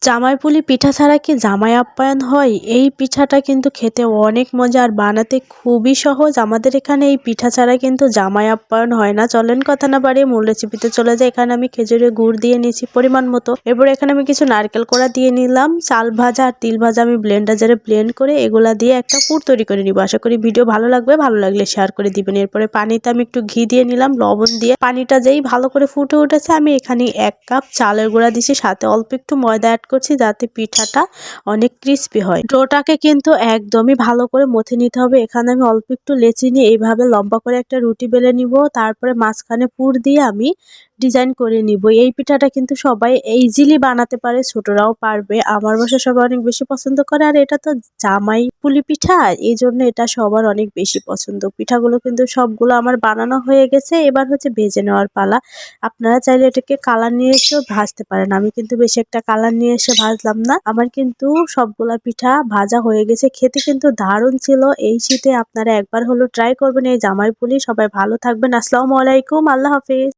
জামাইপুলি পিঠা ছাড়া কি জামাই আপ্যায়ন হয়? এই পিঠাটা কিন্তু খেতে অনেক মজা আর বানাতে খুবই সহজ। আমাদের এখানে এই পিঠা ছাড়া কিন্তু জামাই আপ্যায়ন হয় না। চলেন কথা না বাড়িয়ে মূল রেসিপিতে চলে যাই। এখানে আমি খেজুরের গুড় দিয়ে নিয়েছি পরিমাণ মতো। এরপর এখানে আমি কিছু নারকেল কোড়া দিয়ে নিলাম। চাল ভাজা আর তিল ভাজা আমি ব্লেন্ডার জারে ব্লেন্ড করে এগুলা দিয়ে একটা পুর তৈরি করে নিব। আশা করি ভিডিও ভালো লাগবে, ভালো লাগলে শেয়ার করে দিবেন। এরপরে পানিতে আমি একটু ঘি দিয়ে নিলাম, লবণ দিয়ে। পানিটা যেই ভালো করে ফুটে উঠেছে আমি এখানে 1 কাপ চালের গুঁড়া দিছি, সাথে অল্প একটু ময়দা অ্যাড করছি যাতে পিঠাটা অনেক ক্রিস্পি হয়। ডোটাকে কিন্তু একদমই ভালো করে মথে নিতে হবে। এখানে আমি অল্প একটু লেচি নিয়ে এইভাবে লম্বা করে একটা রুটি বেলে নিব। তারপরে মাঝখানে পুর দিয়ে আমি ডিজাইন করে নিব। এই পিঠাটা কিন্তু সবাই ইজিলি বানাতে পারে, ছোটরাও পারবে। আমার বাসায় সবাই অনেক বেশি পছন্দ করে আর এটা তো জামাই পুলি পিঠা, এই জন্য এটা সবার অনেক বেশি পছন্দ। পিঠাগুলো কিন্তু সবগুলো আমার বানানো হয়ে গেছে, এবার হচ্ছে ভেজে নেওয়ার পালা। আপনারা চাইলে এটাকে কালার নিয়ে এসেও ভাজতে পারেন। আমি কিন্তু বেশি একটা কালার নিয়ে এসে ভাজলাম না। আমার কিন্তু সবগুলা পিঠা ভাজা হয়ে গেছে। খেতে কিন্তু দারুণ ছিল। এই শীতে আপনারা একবার হলো ট্রাই করবেন এই জামাই পুলি। সবাই ভালো থাকবেন। আসসালামু আলাইকুম, আল্লাহ হাফেজ।